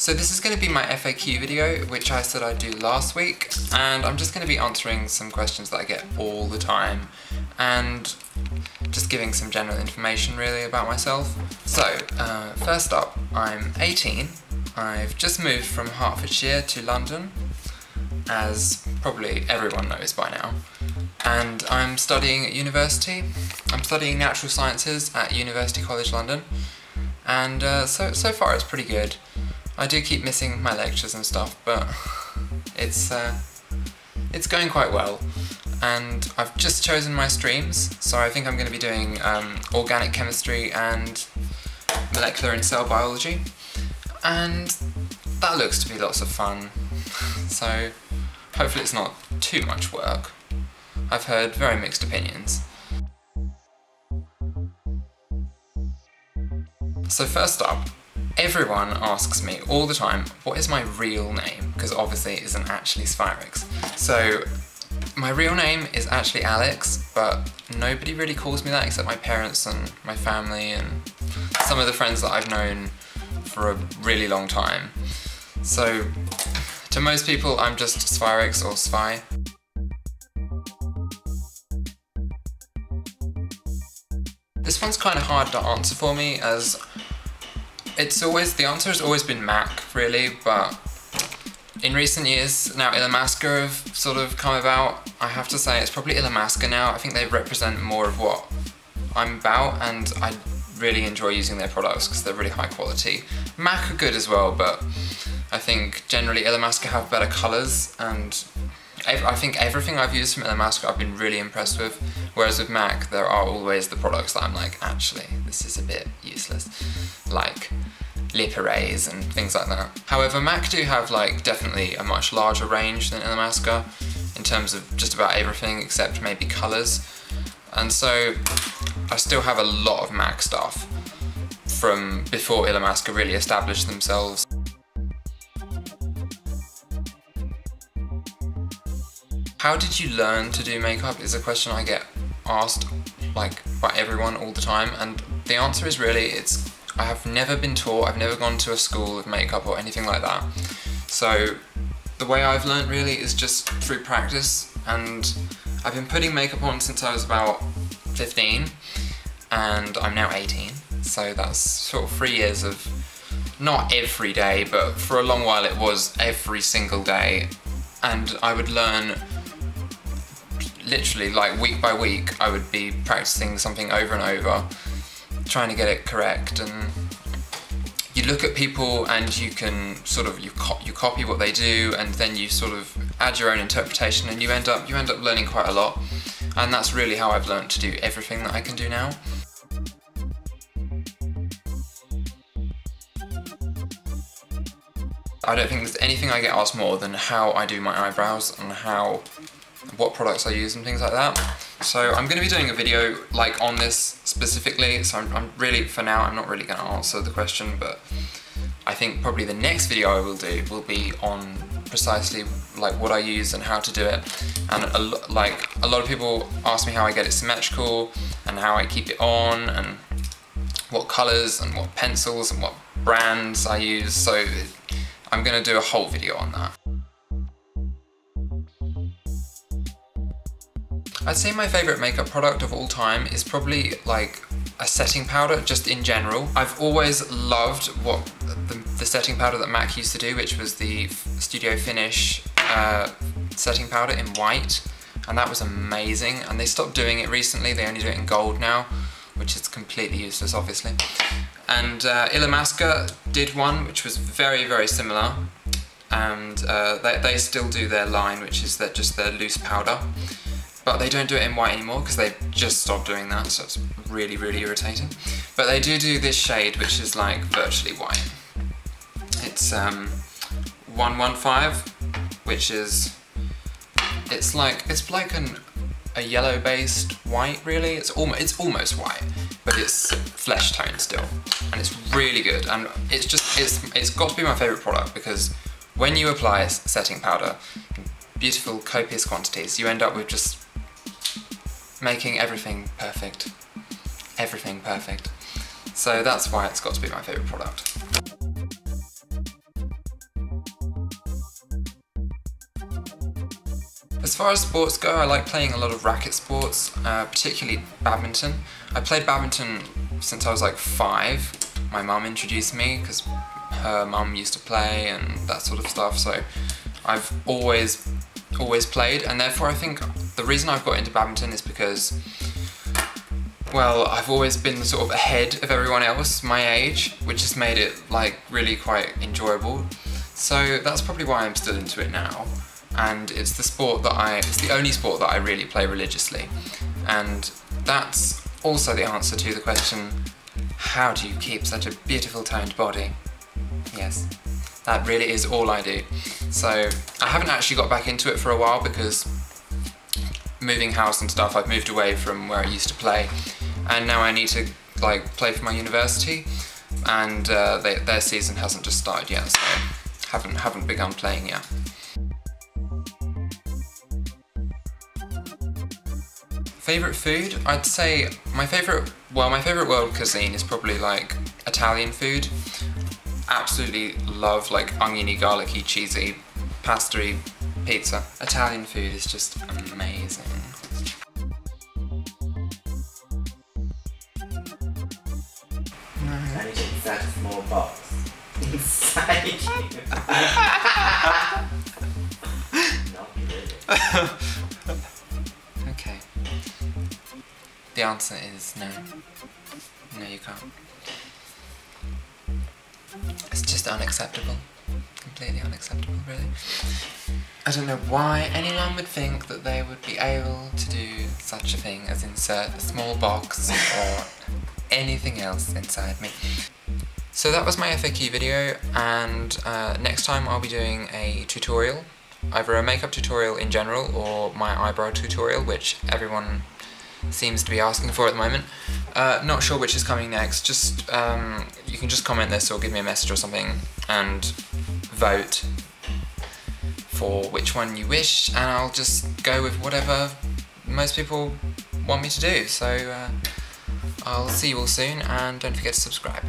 So this is going to be my FAQ video, which I said I'd do last week, and I'm just going to be answering some questions that I get all the time, and just giving some general information really about myself. So, first up, I'm 18, I've just moved from Hertfordshire to London, as probably everyone knows by now, and I'm studying at university. I'm studying natural sciences at University College London, and so far it's pretty good. I do keep missing my lectures and stuff, but it's going quite well. And I've just chosen my streams, so I think I'm going to be doing organic chemistry and molecular and cell biology, and that looks to be lots of fun, so hopefully it's not too much work. I've heard very mixed opinions. So first up, everyone asks me all the time, what is my real name? Because obviously it isn't actually Sphirex. So my real name is actually Alex, but nobody really calls me that except my parents and my family and some of the friends that I've known for a really long time. So to most people I'm just Sphirex or Sphy. This one's kind of hard to answer for me, as the answer has always been Mac, really, but in recent years now Illamasqua have sort of come about. I have to say it's probably Illamasqua now. I think they represent more of what I'm about, and I really enjoy using their products because they're really high quality. Mac are good as well, but I think generally Illamasqua have better colours, and I think everything I've used from Illamasqua I've been really impressed with, whereas with Mac there are always the products that I'm like, actually this is a bit useless, like lip arrays and things like that. However, Mac do have like definitely a much larger range than Illamasqua in terms of just about everything except maybe colours, and so I still have a lot of Mac stuff from before Illamasqua really established themselves. How did you learn to do makeup is a question I get asked like by everyone all the time, and the answer is really I have never been taught, I've never gone to a school of makeup or anything like that. So the way I've learned really is just through practice, and I've been putting makeup on since I was about 15 and I'm now 18, so that's sort of 3 years of not every day, but for a long while it was every single day, and I would learn literally like week by week. I would be practicing something over and over, trying to get it correct, and you look at people and you can sort of, you copy what they do, and then you sort of add your own interpretation, and you end up learning quite a lot, and that's really how I've learned to do everything that I can do now. I don't think there's anything I get asked more than how I do my eyebrows and what products I use and things like that. So I'm going to be doing a video like on this specifically, so I'm really, for now, I'm not really going to answer the question, but I think probably the next video I will do will be on precisely like what I use and how to do it. And a lot of people ask me how I get it symmetrical and how I keep it on and what colours and what pencils and what brands I use, so I'm going to do a whole video on that. I'd say my favourite makeup product of all time is probably like a setting powder, just in general. I've always loved what the setting powder that MAC used to do, which was the Studio Finish setting powder in white, and that was amazing, and they stopped doing it recently. They only do it in gold now, which is completely useless obviously. And Illamasqua did one which was very, very similar, and they still do their line, which is just their loose powder. But they don't do it in white anymore because they just stopped doing that, so it's really, really irritating. But they do this shade which is like virtually white. It's 115, which is, it's like a yellow-based white really. It's almost white, but it's flesh tone still, and it's really good. And it's got to be my favourite product, because when you apply setting powder in beautiful copious quantities, you end up with just making everything perfect. Everything perfect. So that's why it's got to be my favourite product. As far as sports go, I like playing a lot of racket sports, particularly badminton. I played badminton since I was like 5. My mum introduced me because her mum used to play and that sort of stuff, so I've always played, and therefore I think the reason I've got into badminton is because, well, I've always been sort of ahead of everyone else my age, which has made it like really quite enjoyable. So that's probably why I'm still into it now. And it's the only sport that I really play religiously. And that's also the answer to the question, how do you keep such a beautiful toned body? Yes, that really is all I do. So I haven't actually got back into it for a while because moving house and stuff, I've moved away from where I used to play, and now I need to like play for my university, and their season hasn't just started yet, so haven't begun playing yet. Favourite food? I'd say my favourite world cuisine is probably like Italian food. Absolutely love like oniony, garlicky, cheesy, pasta-y pizza. Italian food is just amazing. No. And you can insert a small box inside you. Not really. Okay. The answer is no. No, you can't. It's just unacceptable. Completely unacceptable, really. I don't know why anyone would think that they would be able to do such a thing as insert a small box or anything else inside me. So that was my FAQ video, and next time I'll be doing a tutorial, either a makeup tutorial in general or my eyebrow tutorial, which everyone seems to be asking for at the moment. Not sure which is coming next. Just you can just comment this or give me a message or something and vote for which one you wish, and I'll just go with whatever most people want me to do. So I'll see you all soon, and don't forget to subscribe.